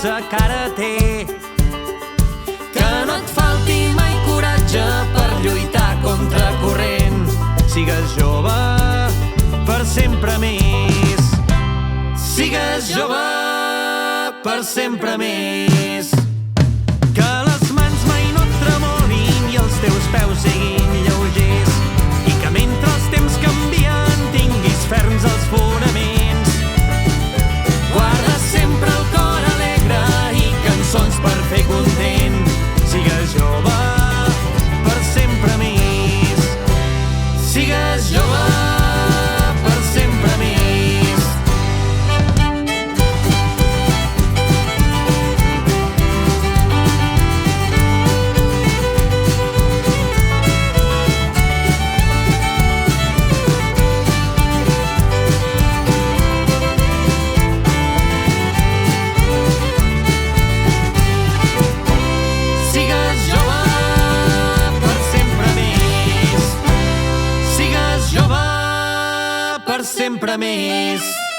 sa cara té. Que no et falti mai coratge per lluitar contra corrent. Sigues jove per sempre més. Sigues jove per sempre més. Que les mans mai no et tremolin i els teus peus siguin lleugers. I que mentre els temps canvien tinguis ferms els fonaments. Guarda sempre el cor alegre i cançons per fer content. Sigues jove per sempre més. Sigues jove per sempre més. Per sempre més.